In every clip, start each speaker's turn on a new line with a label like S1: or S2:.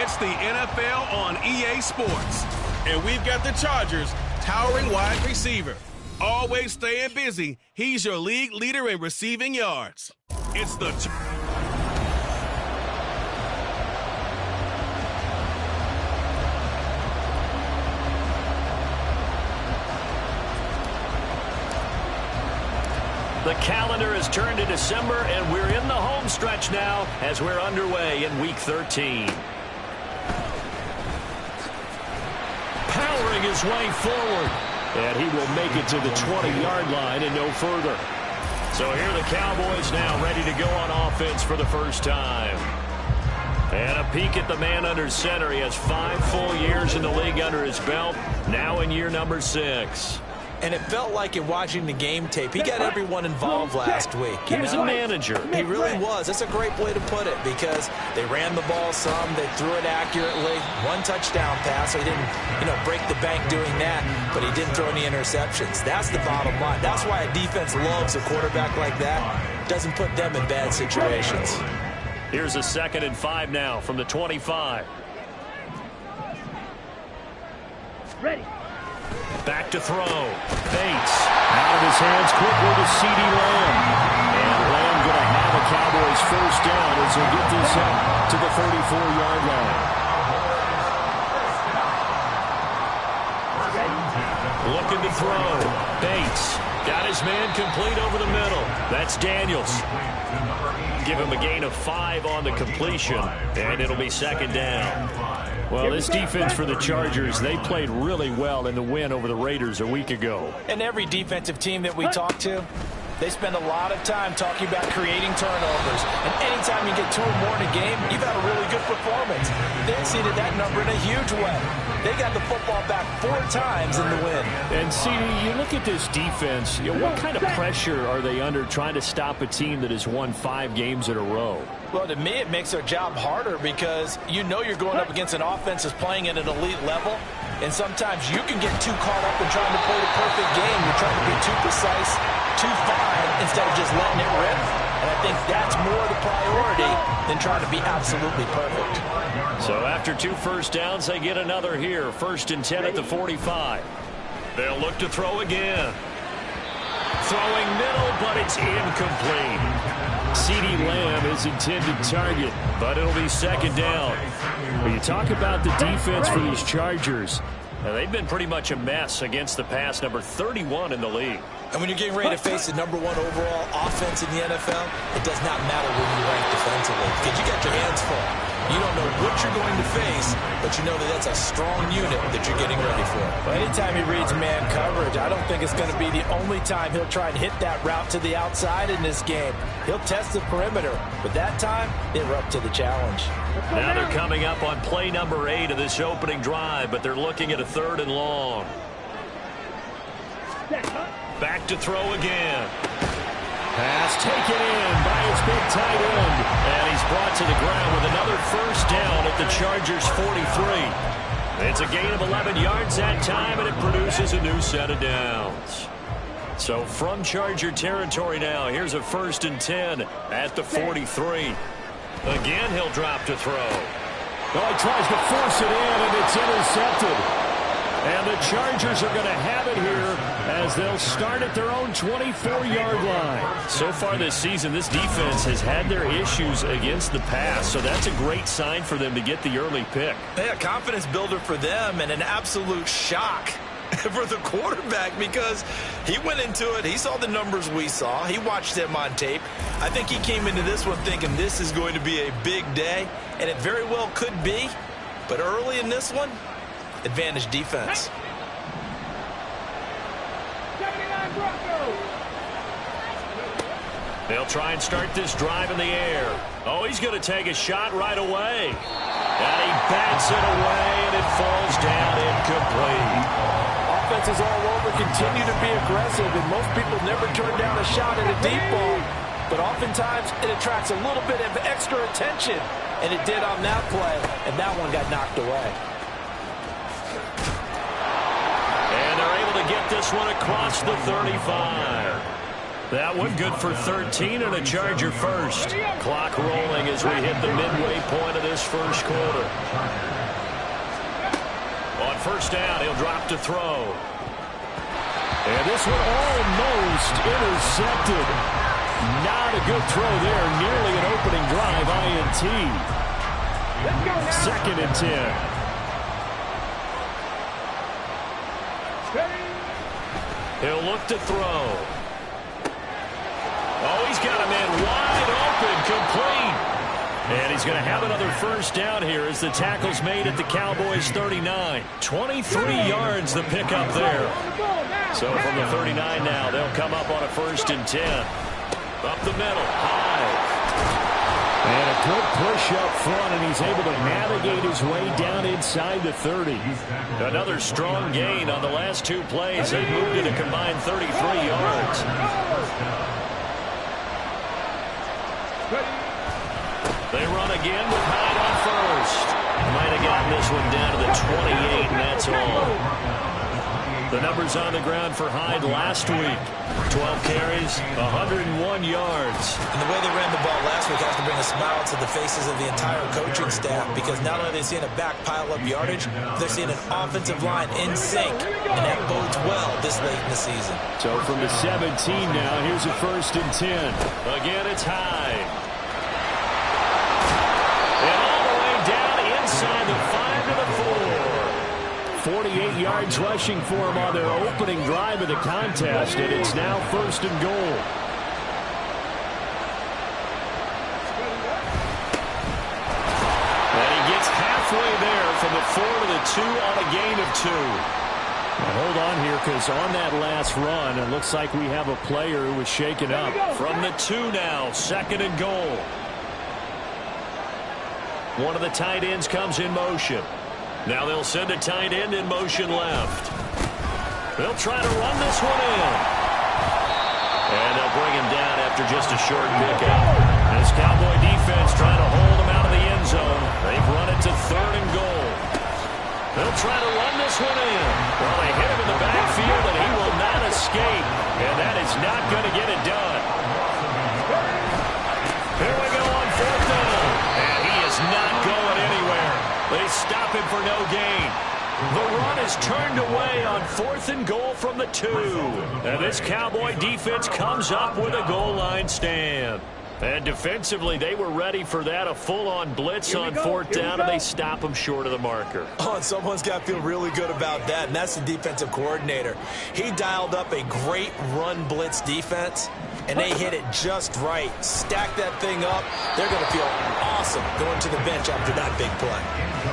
S1: It's the NFL on EA Sports. And we've got the Chargers' towering wide receiver. Always staying busy, he's your league leader in receiving yards. It's the
S2: The calendar has turned to December, and we're in the home stretch now as we're underway in Week 13. Powering his way forward, and he will make it to the 20-yard line and no further. So here are the Cowboys now ready to go on offense for the first time. And a peek at the man under center. He has 5 full years in the league under his belt, now in year number 6.
S3: And it felt like in watching the game tape, he got everyone involved last week.
S2: He was a manager.
S3: He really was. That's a great way to put it because they ran the ball some, they threw it accurately. 1 touchdown pass, so he didn't, break the bank doing that, but he didn't throw any interceptions. That's the bottom line. That's why a defense loves a quarterback like that. Doesn't put them in bad situations.
S2: Here's a 2nd and 5 now from the 25.
S4: Ready.
S2: Back to throw. Bates. Out of his hands quickly to C.D. Lamb. And Lamb going to have a Cowboys first down as he'll get this up to the 34-yard line. Looking to throw. Bates. Got his man complete over the middle. That's Daniels. Give him a gain of 5 on the completion, and it'll be 2nd down. Well, this defense for the Chargers, they played really well in the win over the Raiders a week ago.
S3: And every defensive team that we talk to, they spend a lot of time talking about creating turnovers. And anytime you get 2 or more in a game, you've had a really good performance. They exceeded that number in a huge way. They got the football back 4 times in the win.
S2: And, CD, you look at this defense, what kind of pressure are they under trying to stop a team that has won 5 games in a row?
S3: Well, to me, it makes their job harder because you're going up against an offense that's playing at an elite level. And sometimes you can get too caught up in trying to play the perfect game. You're trying to be too precise, too fine, instead of just letting it rip. And I think that's more the priority than trying to be absolutely perfect.
S2: So after 2 first downs, they get another here. 1st and 10 at the 45. They'll look to throw again. Throwing middle, but it's incomplete. C.D. Lamb is intended target, but it'll be 2nd down. When you talk about the defense for these Chargers, they've been pretty much a mess against the pass, number 31 in the league.
S3: And when you're getting ready to face the #1 overall offense in the NFL, it does not matter where you rank defensively because you got your hands full. You don't know what you're going to face, but you know that that's a strong unit that you're getting ready for. Well, anytime he reads man coverage, I don't think it's going to be the only time he'll try and hit that route to the outside in this game. He'll test the perimeter, but that time, they were up to the challenge.
S2: Now they're coming up on play number 8 of this opening drive, but they're looking at a 3rd and long. Back to throw again. Pass taken in by his big tight end. And he's brought to the ground with another first down at the Chargers' 43. It's a gain of 11 yards that time, and it produces a new set of downs. So from Charger territory now, here's a 1st and 10 at the 43. Again, he'll drop to throw.
S5: Well, he tries to force it in, and it's intercepted.
S2: And the Chargers are going to have it here as they'll start at their own 24-yard line. So far this season, this defense has had their issues against the pass, so that's a great sign for them to get the early pick.
S3: Yeah, confidence builder for them and an absolute shock for the quarterback because he went into it. He saw the numbers we saw. He watched them on tape. I think he came into this one thinking this is going to be a big day, and it very well could be. But early in this one, advantage defense.
S2: They'll try and start this drive in the air. Oh, he's going to take a shot right away. And he bats it away, and it falls down incomplete.
S3: Offenses all over continue to be aggressive, and most people never turn down a shot at a deep ball. But oftentimes, it attracts a little bit of extra attention, and it did on that play, and that one got knocked away.
S2: And they're able to get this one across the 35. That one good for 13 and a Charger first. Clock rolling as we hit the midway point of this first quarter. On first down, he'll drop to throw. And this one almost intercepted. Not a good throw there. Nearly an opening drive INT. Second and 10. He'll look to throw. Oh, he's got a man wide open, complete. And he's going to have another first down here as the tackle's made at the Cowboys 39. 23 yards the pickup there. So from the 39 now, they'll come up on a first and 10. Up the middle, high. And a good push up front, and he's able to navigate his way down inside the 30. Another strong gain on the last two plays. They moved it a combined 33 yards. They run again with Hyde on first. Might have gotten this one down to the 28, and that's all. The numbers on the ground for Hyde last week. 12 carries, 101 yards.
S3: And the way they ran the ball last week has to bring a smile to the faces of the entire coaching staff, because not only are they seeing a back pile up yardage, they're seeing an offensive line in sync, and that bodes well this late in the season.
S2: So from the 17 now, here's a first and 10. Again, it's Hyde. And all the way down inside the 5 to the 4. 48 yards rushing for him on their opening drive of the contest, and it's now first and goal. And he gets halfway there from the 4 to the 2 on a gain of 2. Now hold on here, because on that last run, it looks like we have a player who was shaken up. From the 2 now, second and goal. One of the tight ends comes in motion. Now they'll send a tight end in motion left. They'll try to run this one in. And they'll bring him down after just a short pickup. This Cowboy defense trying to hold him out of the end zone. They've run it to third and goal. They'll try to run this one in. Well, they hit him in the backfield, and he will not escape. And that is not going to get it done. Here we go on fourth down. And he is not going anywhere. They stop him for no gain. The run is turned away on fourth and goal from the 2. And this Cowboy defense comes up with a goal line stand. And defensively, they were ready for that, a full-on blitz on fourth down, and they stop him short of the marker.
S3: Oh, and someone's got to feel really good about that, and that's the defensive coordinator. He dialed up a great run blitz defense, and they hit it just right. Stack that thing up. They're going to feel awesome going to the bench after that big play.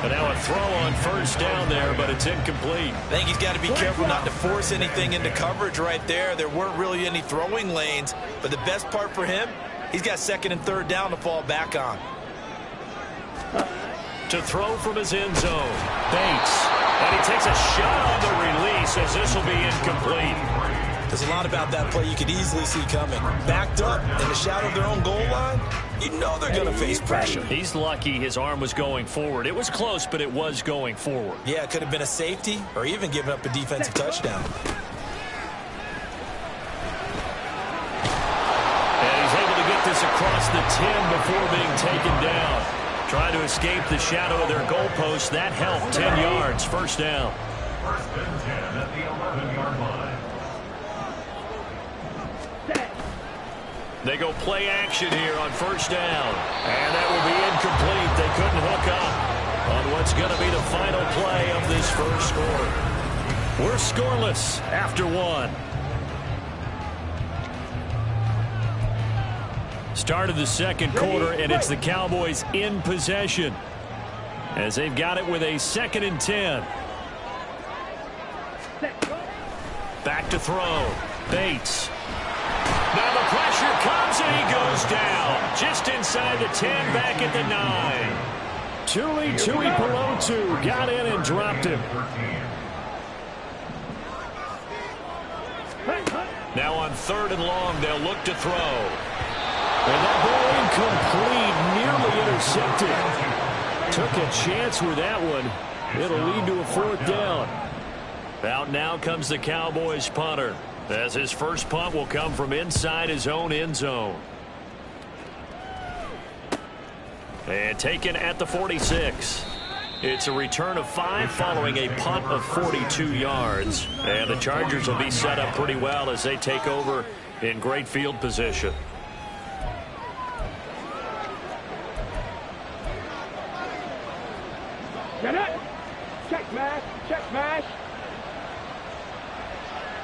S2: And now a throw on first down there, but it's incomplete.
S3: I think he's got to be careful not to force anything into coverage right there. There weren't really any throwing lanes, but the best part for him, he's got second and third down to fall back on.
S2: To throw from his end zone, Bates. And he takes a shot on the release as this will be incomplete.
S3: There's a lot about that play you could easily see coming. Backed up in the shadow of their own goal line, you know they're going to face pressure.
S2: He's lucky his arm was going forward. It was close, but it was going forward.
S3: Yeah, it could have been a safety or even giving up a defensive touchdown.
S2: And he's able to get this across the 10 before being taken down. Trying to escape the shadow of their goalpost. That helped. 10 yards. First down.
S6: First and 10 at the 11-yard line.
S2: They go play action here on first down. And that will be incomplete. They couldn't hook up on what's going to be the final play of this first quarter. We're scoreless after one. Start of the second quarter, and it's the Cowboys in possession as they've got it with a second and 10. Back to throw. Bates. Now the pressure comes, and he goes down. Just inside the 10, back at the 9. Tui Pelotu got in and dropped him. Now on third and long, they'll look to throw. And that ball incomplete, nearly intercepted. Took a chance with that one. It'll lead to a fourth down. Out now comes the Cowboys punter. as his first punt will come from inside his own end zone. And taken at the 46. It's a return of 5 following a punt of 42 yards. And the Chargers will be set up pretty well as they take over in great field position.
S4: Get it. Check mash. Check mash.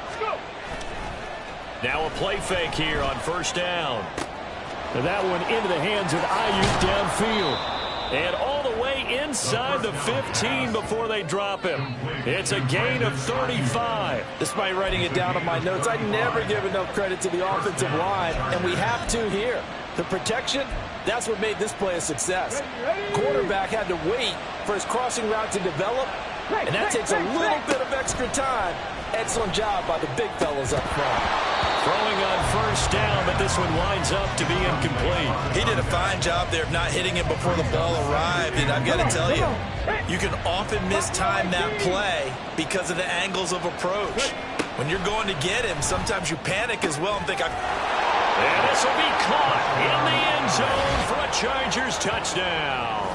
S4: Let's go.
S2: Now a play fake here on first down.
S5: And that one into the hands of Ayuk downfield.
S2: And all the way inside the 15 before they drop him. It's a gain of 35.
S3: Despite writing it down on my notes, I never give enough credit to the offensive line, and we have to here. The protection, that's what made this play a success. Quarterback had to wait for his crossing route to develop, and that takes a little bit of extra time. Excellent job by the big fellas up front.
S2: Throwing on first down, but this one winds up to be incomplete.
S3: He did a fine job there of not hitting him before the ball arrived, and I've got to tell you, you can often mistime that play because of the angles of approach. When you're going to get him, sometimes you panic as well and think,
S2: and this will be caught in the end zone for a Chargers touchdown.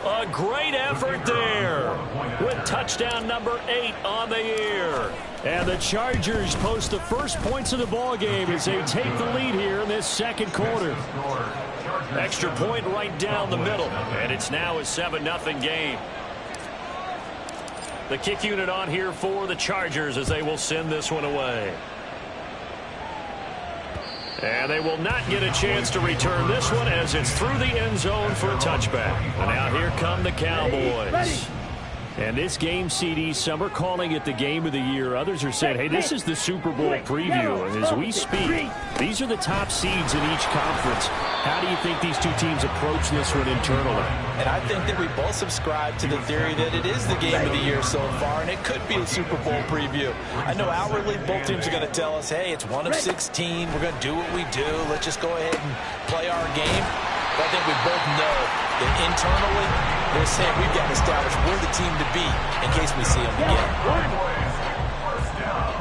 S2: A great effort there with touchdown number 8 on the year.
S5: And the Chargers post the first points of the ball game as they take the lead here in this second quarter.
S2: Extra point right down the middle, and it's now a 7-0 game. The kick unit on here for the Chargers as they will send this one away. And they will not get a chance to return this one as it's through the end zone for a touchback. And now here come the Cowboys.
S5: And this game, CD, some are calling it the game of the year. Others are saying, hey, this is the Super Bowl preview. And as we speak, these are the top seeds in each conference. How do you think these two teams approach this one internally?
S3: And I think that we both subscribe to the theory that it is the game of the year so far, and it could be a Super Bowl preview. I know outwardly both teams are going to tell us, hey, it's 1 of 16. We're going to do what we do. Let's just go ahead and play our game. But I think we both know that internally, they're saying we've got to establish we're the team to beat in case we see them again.
S6: First down.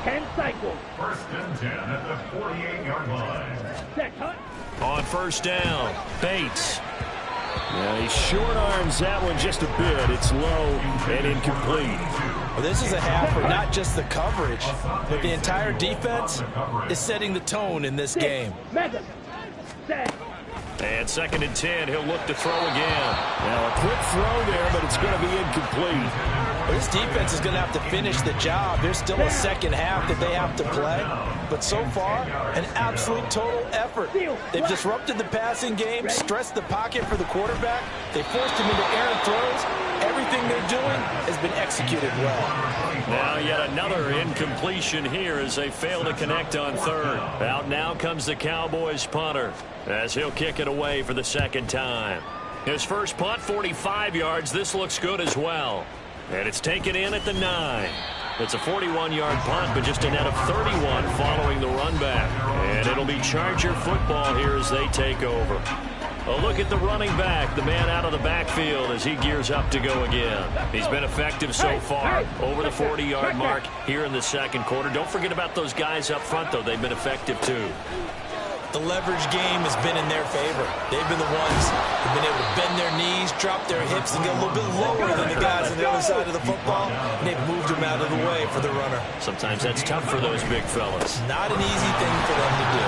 S4: 10 cycles.
S6: First and 10 at the 48-yard line.
S4: Set, hunt.
S2: On first down, Bates.
S5: Yeah, he short arms that one just a bit. It's low and incomplete.
S3: Well, this is a half for not just the coverage, but the entire defense is setting the tone in this game.
S4: Method. Set.
S2: And 2nd and 10, he'll look to throw again.
S5: Now a quick throw there, but it's going to be incomplete.
S3: Well, this defense is going to have to finish the job. There's still a second half that they have to play. But so far, an absolute total effort. They've disrupted the passing game, stressed the pocket for the quarterback. They forced him into errant throws. Everything they're doing has been executed well.
S2: Now yet another incompletion here as they fail to connect on third. Out now comes the Cowboys punter as he'll kick it away for the second time. His first punt, 45 yards. This looks good as well. And it's taken in at the 9. It's a 41-yard punt, but just a net of 31 following the run back. And it'll be Charger football here as they take over. A look at the running back, the man out of the backfield as he gears up to go again. He's been effective so far, over the 40-yard mark here in the second quarter. Don't forget about those guys up front, though. They've been effective, too.
S3: The leverage game has been in their favor. They've been the ones who've been able to bend their knees, drop their hips, and get a little bit lower than the guys on the other side of the football. And they've moved them out of the way for the runner.
S2: Sometimes that's tough for those big fellas.
S3: Not an easy thing for them to do.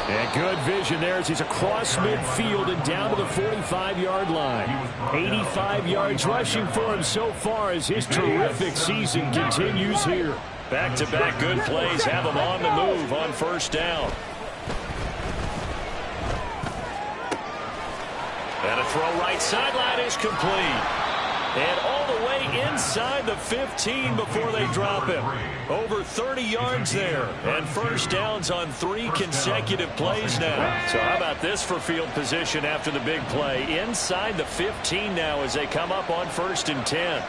S5: And good vision there as he's across midfield and down to the 45-yard line. 85 yards rushing for him so far as his terrific season continues here.
S2: Back-to-back good plays have him on the move on first down. And a throw right sideline is complete. And all the way inside the 15 before they drop him. Over 30 yards there. And first downs on 3 consecutive plays now. So how about this for field position after the big play? Inside the 15 now as they come up on 1st and 10.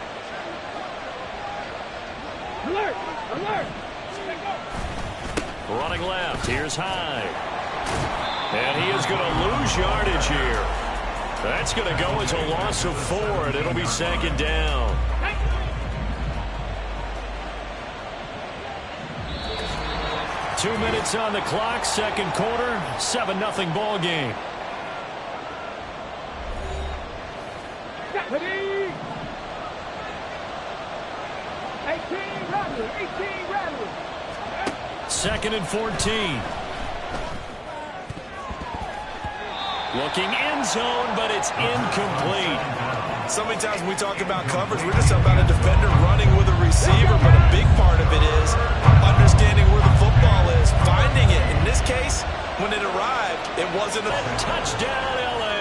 S4: Alert! Alert!
S2: Running left, here's Hyde. And he is going to lose yardage here. That's going to go as a loss of 4, and it'll be 2nd down.
S5: 2 minutes on the clock, second quarter, 7-0 ball game.
S4: Ready? 18 Rattler, 18 Rattler.
S5: Second and 14. Looking end zone, but it's incomplete.
S3: So many times when we talk about coverage, we're just about a defender running with a receiver, but a big part of it is understanding where the football is, finding it. In this case, when it arrived, it wasn't a
S5: touchdown, L.A.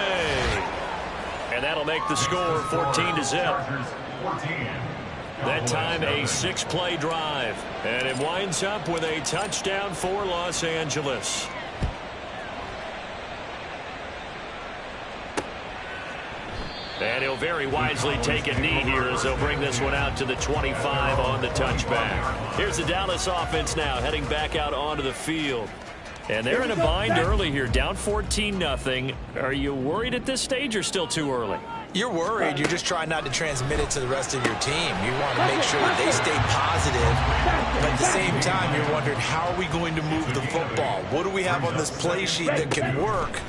S5: And that'll make the score 14-0. That time a 6-play drive. And it winds up with a touchdown for Los Angeles. And he'll very wisely take a knee here as they'll bring this one out to the 25 on the touchback. Here's the Dallas offense now heading back out onto the field. And they're in a bind early here, down 14-0. Are you worried at this stage or still too early?
S3: You're worried. You're just trying not to transmit it to the rest of your team. You want to make sure that they stay positive. But at the same time, you're wondering, how are we going to move the football? What do we have on this play sheet that can work?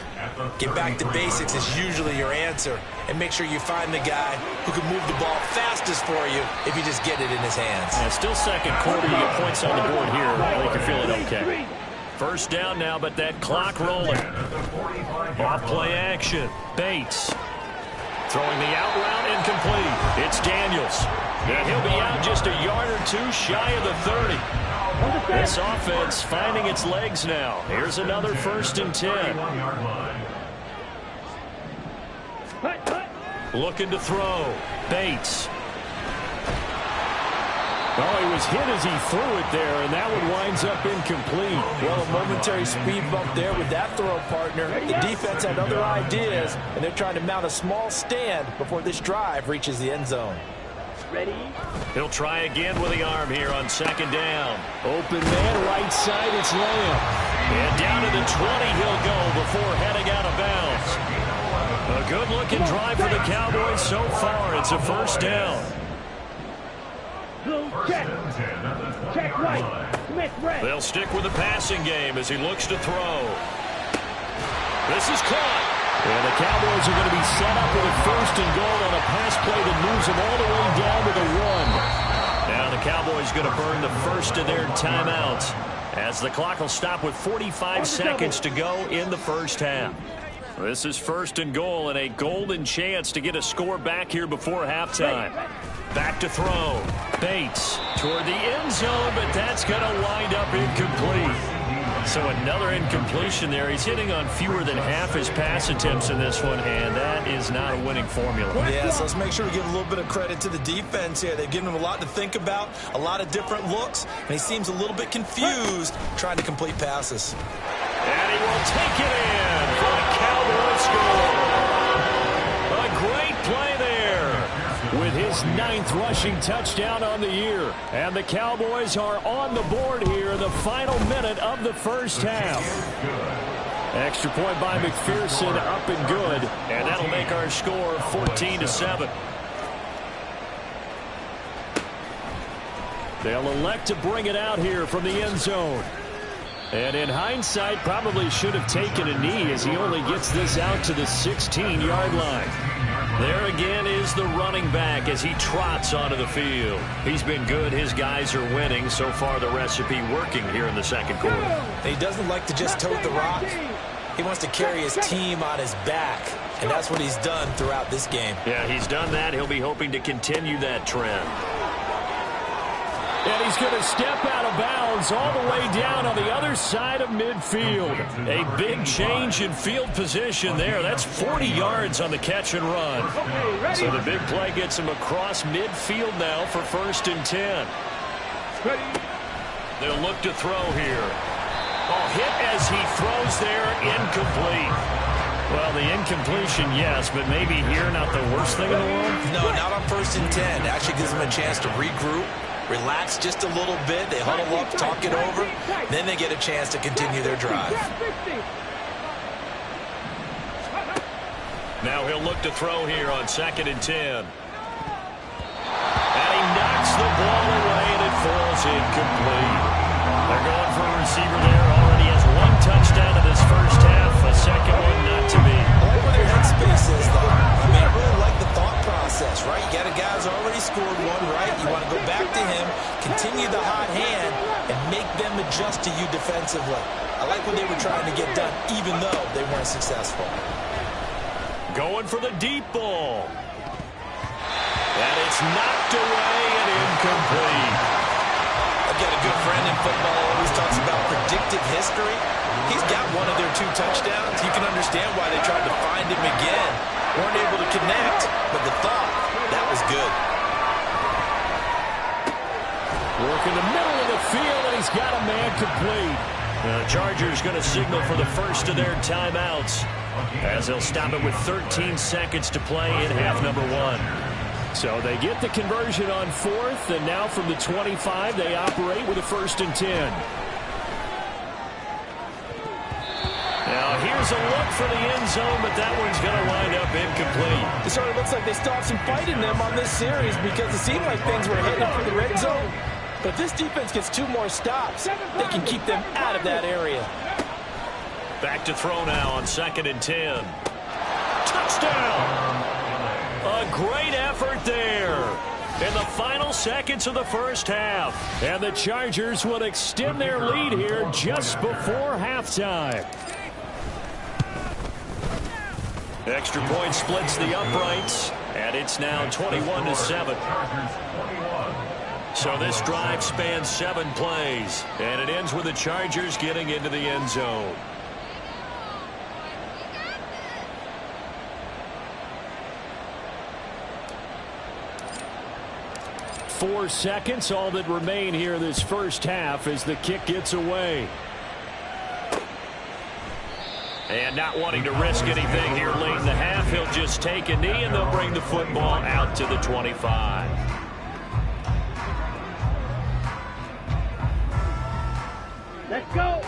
S3: Get back to basics is usually your answer. And make sure you find the guy who can move the ball fastest for you if you just get it in his hands.
S5: Yeah, still second quarter. You get points on the board here. I think you're feeling okay. First down now, but that clock rolling. Off play action. Bates. Throwing the out route, incomplete. It's Daniels. And he'll be out just a yard or two shy of the 30. This offense finding its legs now. Here's another 1st and 10. Looking to throw. Bates. Oh, he was hit as he threw it there, and that one winds up incomplete.
S7: Well, a momentary speed bump there with that throw, partner. The defense had other ideas, and they're trying to mount a small stand before this drive reaches the end zone.
S4: Ready?
S5: He'll try again with the arm here on second down. Open man, right side, it's Lamb. And down to the 20 he'll go before heading out of bounds. A good-looking drive for the Cowboys so far. It's a first down.
S4: Blue check. Check right. Smith red.
S5: They'll stick with the passing game as he looks to throw. This is caught. And the Cowboys are going to be set up with a 1st and goal on a pass play that moves them all the way down to the 1. Now the Cowboys going to burn the first of their timeouts as the clock will stop with 45 seconds to go in the first half. This is 1st and goal and a golden chance to get a score back here before halftime. Back to throw. Bates toward the end zone, but that's going to wind up incomplete. So another incompletion there. He's hitting on fewer than half his pass attempts in this one, and that is not a winning formula.
S3: Yeah, so let's make sure we give a little bit of credit to the defense here. They've given him a lot to think about, a lot of different looks, and he seems a little bit confused trying to complete passes.
S5: And he will take it in for the Cowboys score. A great play there with his 9th rushing touchdown on the year. And the Cowboys are on the board here in the final minute of the first half. Extra point by McPherson, up and good. And that'll make our score 14-7. They'll elect to bring it out here from the end zone. And in hindsight, probably should have taken a knee as he only gets this out to the 16-yard line. There again is the running back as he trots onto the field. He's been good. His guys are winning. So far, the recipe working here in the second quarter.
S3: And he doesn't like to just tote the rock. He wants to carry his team on his back, and that's what he's done throughout this game.
S5: Yeah, he's done that. He'll be hoping to continue that trend. And he's going to step out of bounds all the way down on the other side of midfield. A big change in field position there. That's 40 yards on the catch and run. So the big play gets him across midfield now for 1st and 10. They'll look to throw here. Oh, hit as he throws there, incomplete. Well, the incompletion, yes, but maybe here not the worst thing in the world?
S3: No, not on 1st and 10. Actually gives them a chance to regroup, relax just a little bit. They huddle up, talk it over. Then they get a chance to continue their drive.
S5: Now he'll look to throw here on 2nd and 10. And he knocks the ball away, and it falls incomplete. They're going for a receiver there already has one touchdown in this first half. A second one not to be.
S3: I like where their headspace is, though. I mean, I really like the thought process, right? You got a guy who's already scored one, right? You want to go back to him, continue the hot hand, and make them adjust to you defensively. I like what they were trying to get done, even though they weren't successful.
S5: Going for the deep ball. And it's knocked away and incomplete.
S3: I've got a good friend in football who always talks about predictive history. He's got one of their 2 touchdowns. You can understand why they tried to find him again. Weren't able to connect, but the thought, that was good.
S5: Working the middle of the field, and he's got a man complete. The Chargers going to signal for the first of their timeouts as they'll stop it with 13 seconds to play in half number 1. So they get the conversion on 4th, and now from the 25, they operate with a 1st and 10. Now here's a look for the end zone, but that one's going to wind up incomplete.
S7: It sort of looks like they still have some fight in them on this series because it seemed like things were headed for the red zone. But if this defense gets 2 more stops, they can keep them out of that area.
S5: Back to throw now on 2nd and 10. Touchdown! A great effort there in the final seconds of the first half. And the Chargers will extend their lead here just before halftime. Extra point splits the uprights, and it's now 21-7. So this drive spans 7 plays, and it ends with the Chargers getting into the end zone. Four seconds, all that remain here this first half as the kick gets away. And not wanting to risk anything here late in the half, he'll just take a knee and they'll bring the football out to the 25.
S4: Let's go.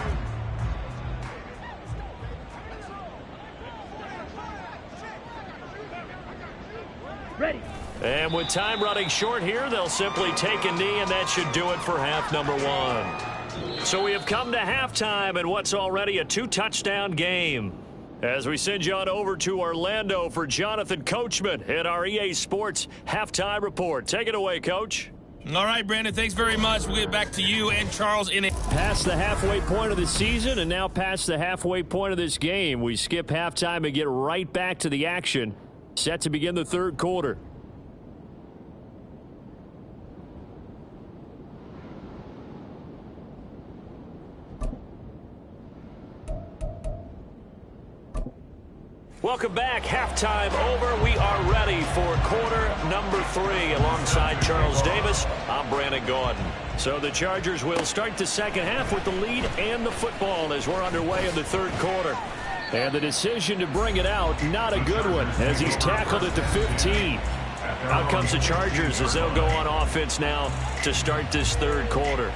S4: Ready.
S5: And with time running short here, they'll simply take a knee, and that should do it for half number 1. So we have come to halftime in what's already a 2-touchdown game. As we send you on over to Orlando for Jonathan Coachman at our EA Sports Halftime Report. Take it away, Coach.
S8: All right, Brandon, thanks very much. We'll get back to you and Charles in it.
S5: Past the halfway point of the season and now past the halfway point of this game. We skip halftime and get right back to the action. Set to begin the third quarter. Welcome back. Halftime over. We are ready for quarter number 3. Alongside Charles Davis, I'm Brandon Gordon. So the Chargers will start the second half with the lead and the football as we're underway in the third quarter. And the decision to bring it out, not a good one, as he's tackled at the 15. Out comes the Chargers as they'll go on offense now to start this third quarter.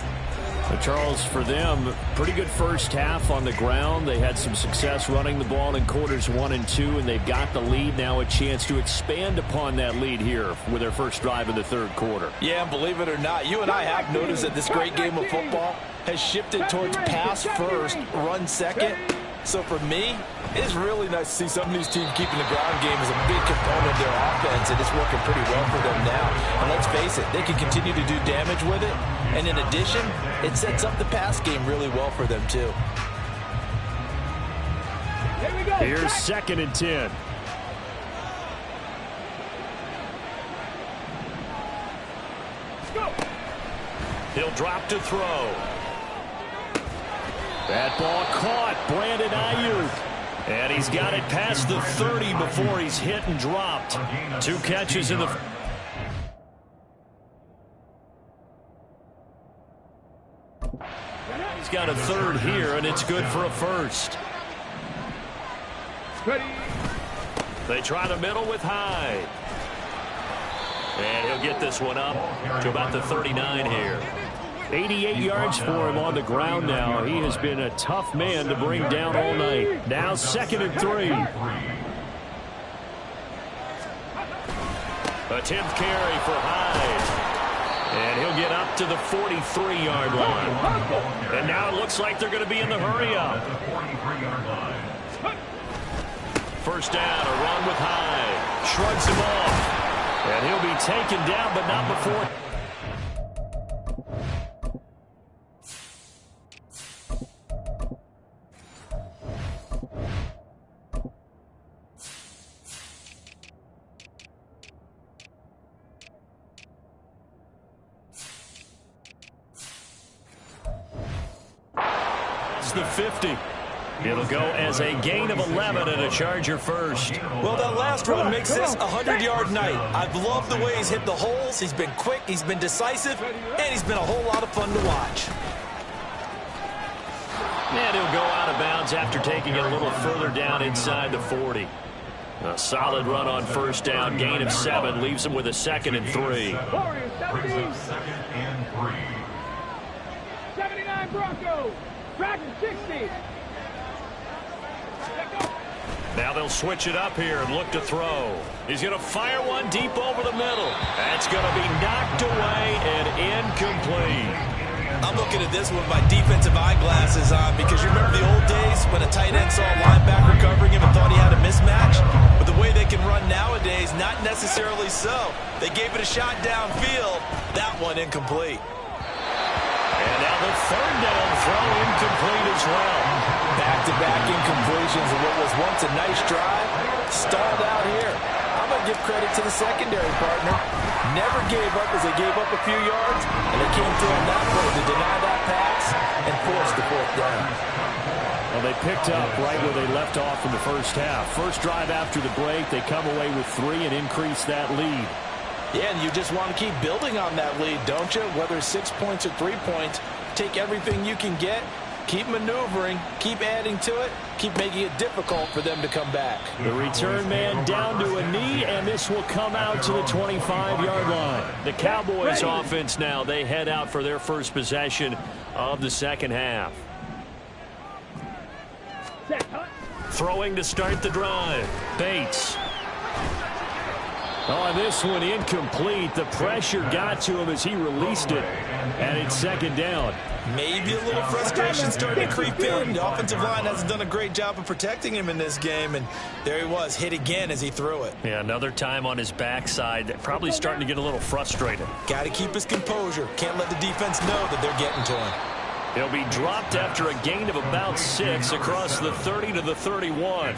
S5: Charles, for them, pretty good first half on the ground. They had some success running the ball in quarters 1 and 2, and they've got the lead. Now a chance to expand upon that lead here with their first drive in the third quarter.
S7: Yeah, and believe it or not, you and I have noticed that this great game of football has shifted towards pass first, run second. So for me, it's really nice to see some of these teams keeping the ground game as a big component of their offense, and it's working pretty well for them now. And let's face it, they can continue to do damage with it. And in addition, it sets up the pass game really well for them, too.
S4: Here we go.
S5: Here's 2nd and 10.
S4: Let's go.
S5: He'll drop to throw. That ball caught. Brandon Ayuk. And he's got it past the 30 before he's hit and dropped. 2 catches in the... He's got a third here, and it's good for a first.
S4: Ready.
S5: They try the middle with Hyde. And he'll get this one up to about the 39 here. 88 yards for him on the ground now. He has been a tough man to bring down all night. Now 2nd and 3. A 10th carry for Hyde. And he'll get up to the 43-yard line. And now it looks like they're going to be in the hurry-up. First down, a run with Hyde. Shrugs him off. And he'll be taken down, but not before. The 50. It'll go as a gain of 11 and a Charger first.
S3: Well, that last run makes this a 100-yard night. I've loved the way he's hit the holes. He's been quick, he's been decisive, and he's been a whole lot of fun to watch.
S5: And he'll go out of bounds after taking it a little further down inside the 40. A solid run on first down, gain of 7, leaves him with a 2nd and 3.
S4: 79 Broncos. Dragon 60.
S5: Now they'll switch it up here and look to throw. He's going to fire one deep over the middle. That's going to be knocked away and incomplete.
S3: I'm looking at this with my defensive eyeglasses on because you remember the old days when a tight end saw a linebacker covering him and thought he had a mismatch? But the way they can run nowadays, not necessarily so. They gave it a shot downfield. That one incomplete.
S5: And now the third down throw incomplete as well.
S3: Back-to-back incompletions of what was once a nice drive. Stalled out here. I'm going to give credit to the secondary partner. Never gave up as they gave up a few yards, and they came through on that play to deny that pass and force the 4th down.
S5: Well, they picked up right where they left off in the first half. First drive after the break, they come away with 3 and increase that lead.
S3: Yeah, and you just want to keep building on that lead, don't you? Whether it's 6 points or 3 points, take everything you can get, keep maneuvering, keep adding to it, keep making it difficult for them to come back.
S5: The return man down to a knee, and this will come out to the 25-yard line. The Cowboys offense now, they head out for their first possession of the second half. Throwing to start the drive. Bates. On this one, incomplete. The pressure got to him as he released it, and it's 2nd down.
S3: Maybe a little frustration starting to creep in. The offensive line hasn't done a great job of protecting him in this game, and there he was, hit again as he threw it.
S5: Yeah, another time on his backside, probably starting to get a little frustrated.
S3: Got to keep his composure. Can't let the defense know that they're getting to him.
S5: He'll be dropped after a gain of about 6 across the 30 to the 31.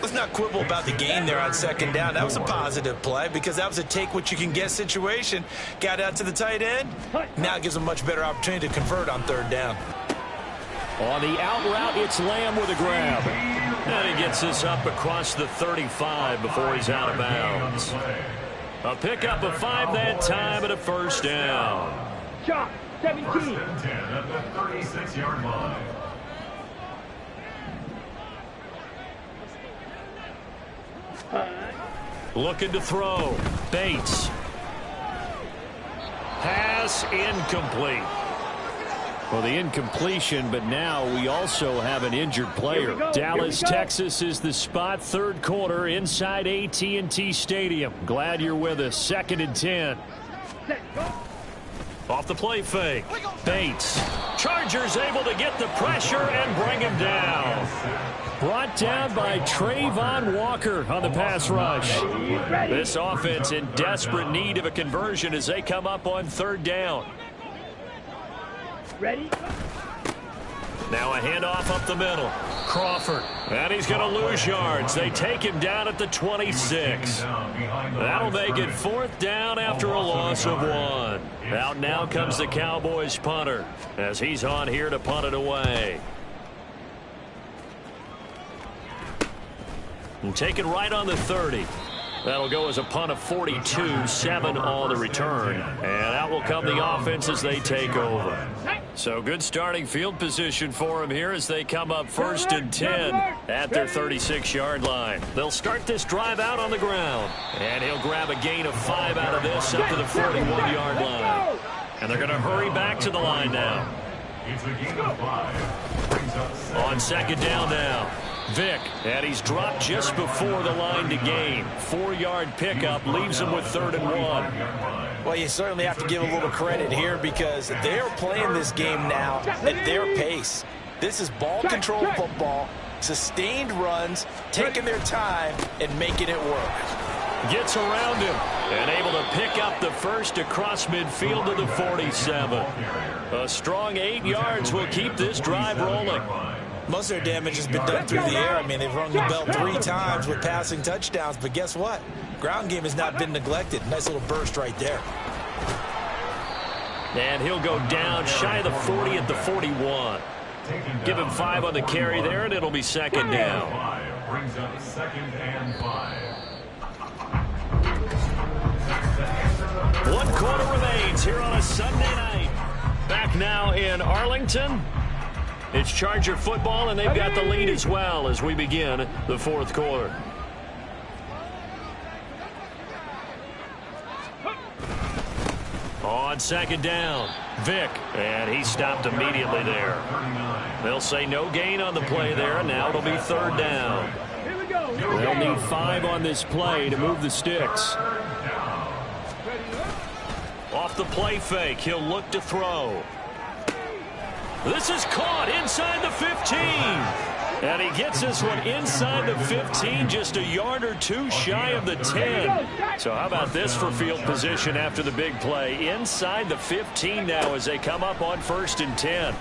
S3: Let's not quibble about the gain there on 2nd down. That was a positive play because that was a take-what-you-can-get situation. Got out to the tight end. Now it gives him a much better opportunity to convert on 3rd down.
S5: On the out route, it's Lamb with a grab. And he gets this up across the 35 before he's out of bounds. A pickup of 5 that time and a first down.
S4: Chop. 17.
S6: 1st and 10 at the 36-yard line.
S5: Looking to throw. Bates. Pass incomplete. Well, the incompletion, but now we also have an injured player. Dallas, Texas is the spot. 3rd quarter inside AT&T Stadium. Glad you're with us. 2nd and 10. Off the play fake. Bates. Chargers able to get the pressure and bring him down. Brought down by Trayvon Walker on the pass rush. This offense in desperate need of a conversion as they come up on 3rd down.
S4: Ready?
S5: Now a handoff up the middle. Crawford. And he's going to lose yards. They take him down at the 26. That'll make it 4th down after a loss of 1. Out now comes the Cowboys punter as he's on here to punt it away. And taken right on the 30. That'll go as a punt of 42, 7 on the return. And out will come the offense as they take over. So good starting field position for them here as they come up 1st and 10 at their 36-yard line. They'll start this drive out on the ground. And he'll grab a gain of 5 out of this up to the 41-yard line. And they're going to hurry back to the line now.
S6: It's a gain of 5.
S5: On 2nd down now. Vick, and he's dropped just before the line to gain. 4-yard pickup leaves him with 3rd and 1.
S7: Well, you certainly have to give a little credit here because they're playing this game now at their pace. This is ball control football, sustained runs, taking their time, and making it work.
S5: Gets around him and able to pick up the first across midfield to the 47. A strong 8 yards will keep this drive rolling.
S7: Most of their damage has been done through the air. I mean, they've rung the bell 3 times with passing touchdowns, but guess what? Ground game has not been neglected. Nice little burst right there.
S5: And he'll go down shy of the 40 at the 41. Give him 5 on the carry there, and it'll be second down.
S6: Brings up 2nd and 5.
S5: 1 quarter remains here on a Sunday night. Back now in Arlington. It's Charger football, and they've got the lead as well as we begin the 4th quarter. On second down, Vick, and he stopped immediately there. They'll say no gain on the play there, and now it'll be 3rd down. They'll need 5 on this play to move the sticks. Off the play fake, he'll look to throw. This is caught inside the 15. And he gets this one inside the 15, just a yard or 2 shy of the 10. So how about this for field position after the big play? Inside the 15 now as they come up on 1st and 10.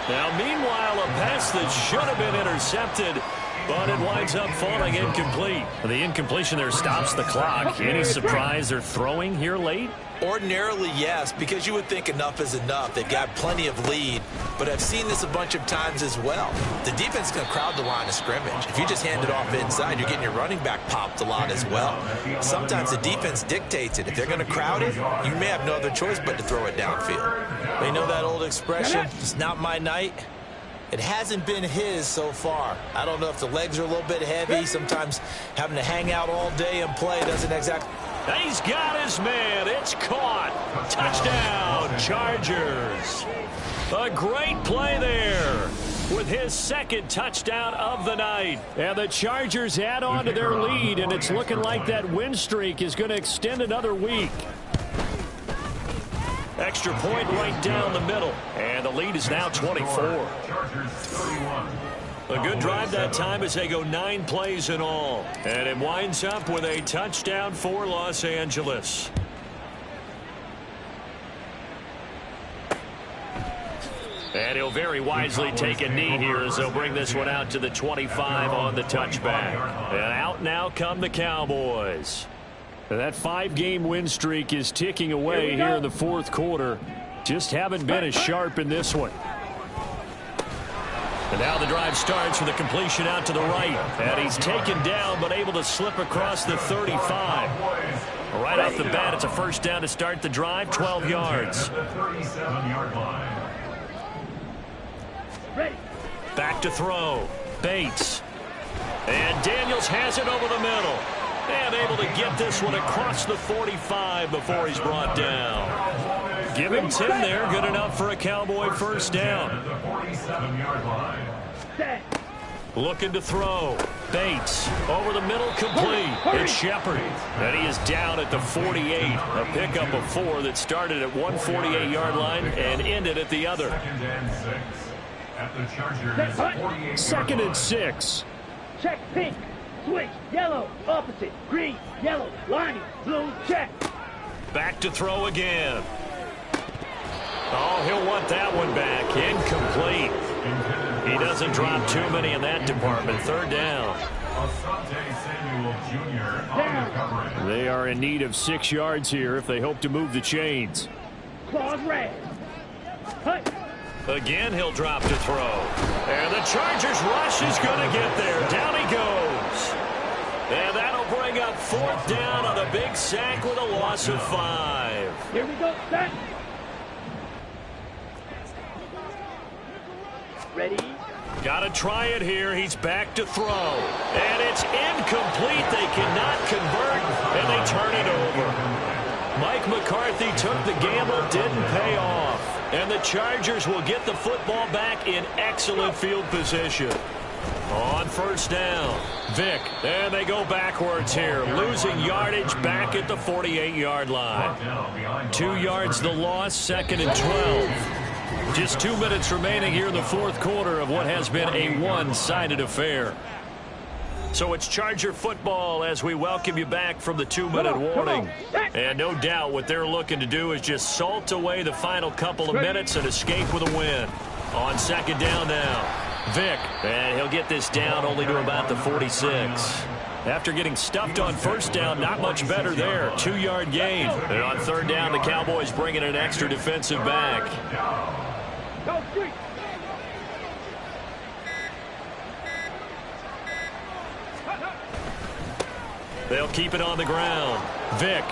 S5: Now, meanwhile, a pass that should have been intercepted, but it winds up falling incomplete. The incompletion there stops the clock. Any surprise they're throwing here late?
S7: Ordinarily, yes, because you would think enough is enough. They've got plenty of lead, but I've seen this a bunch of times as well. The defense is going to crowd the line of scrimmage. If you just hand it off inside, you're getting your running back popped a lot as well. Sometimes the defense dictates it. If they're going to crowd it, you may have no other choice but to throw it downfield. They know that old expression, it's not my night. It hasn't been his so far. I don't know if the legs are a little bit heavy. Sometimes having to hang out all day and play doesn't exactly...
S5: He's got his man. It's caught. Touchdown, Chargers. A great play there with his 2nd touchdown of the night. And the Chargers add on to their lead, and it's looking like that win streak is going to extend another week. Extra point right down the middle, and the lead is now 24. A good drive that time as they go 9 plays in all. And it winds up with a touchdown for Los Angeles. And he'll very wisely take a knee here as they'll bring this one out to the 25 on the touchback. And out now come the Cowboys. That 5-game win streak is ticking away here in the 4th quarter. Just haven't been as sharp in this one. And now the drive starts with a completion out to the right. And he's taken down but able to slip across the 35. Right off the bat, it's a 1st down to start the drive, 12 yards. Back to throw. Bates. And Daniels has it over the middle. And able to get this one across the 45 before he's brought down. Give him 10 there. Good enough for a Cowboy 1st down. Looking to throw. Bates over the middle, complete. It's Shepard. And he is down at the 48. A pickup of 4 that started at one 48-yard line and ended at the other. 2nd and 6.
S4: Check pink. Switch. Yellow. Opposite. Green. Yellow. Lining. Blue. Check.
S5: Back to throw again. Oh, he'll want that one back. Incomplete. He doesn't drop too many in that department. 3rd down. They are in need of 6 yards here if they hope to move the chains.
S4: Claws red.
S5: Again, he'll drop to throw. And the Chargers rush is going to get there. Down he goes. And that'll bring up 4th down on a big sack with a loss of 5.
S4: Here we go. Set. Ready?
S5: Got to try it here. He's back to throw. And it's incomplete. They cannot convert, and they turn it over. Mike McCarthy took the gamble, didn't pay off. And the Chargers will get the football back in excellent field position.
S2: On first down, Vick, and they go backwards here, losing yardage back at the 48-yard line. 2 yards the loss, 2nd and 12. Just 2 minutes remaining here in the fourth quarter of what has been a one-sided affair. So it's Charger football as we welcome you back from the 2-minute warning. And no doubt what they're looking to do is just salt away the final couple of minutes and escape with a win. On 2nd down now. Vick, and he'll get this down only to about the 46. After getting stuffed on first down, not much better there. 2-yard gain. And on 3rd down, the Cowboys bring in an extra defensive back. They'll keep it on the ground. Vick.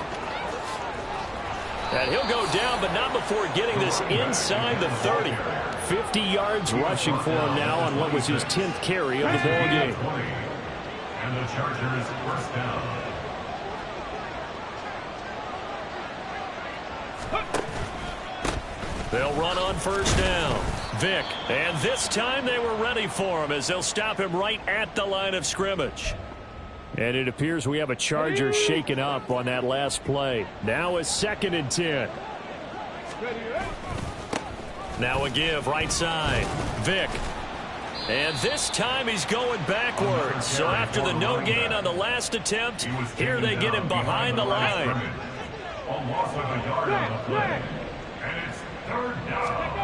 S2: And he'll go down, but not before getting this inside the 30.
S5: 50 yards rushing for him now on what was his 10th carry of the ball game.
S6: And the Chargers first down.
S2: They'll run on first down. Vick, and this time they were ready for him as they'll stop him right at the line of scrimmage.
S5: And it appears we have a Charger shaken up on that last play. Now it's 2nd and 10.
S2: Now a give right side. Vick. And this time he's going backwards. So after the no gain on the last attempt, here they get him behind the line.
S6: A loss of a yard on the play. And it's 3rd down.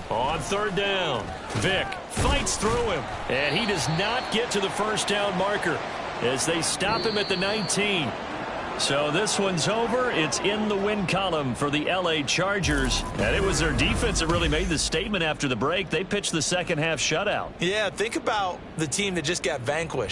S2: On 3rd down, Vick fights through him. And he does not get to the first down marker as they stop him at the 19. So this one's over. It's in the win column for the L.A. Chargers. And it was their defense that really made the statement after the break. They pitched the second half shutout.
S7: Yeah, think about the team that just got vanquished.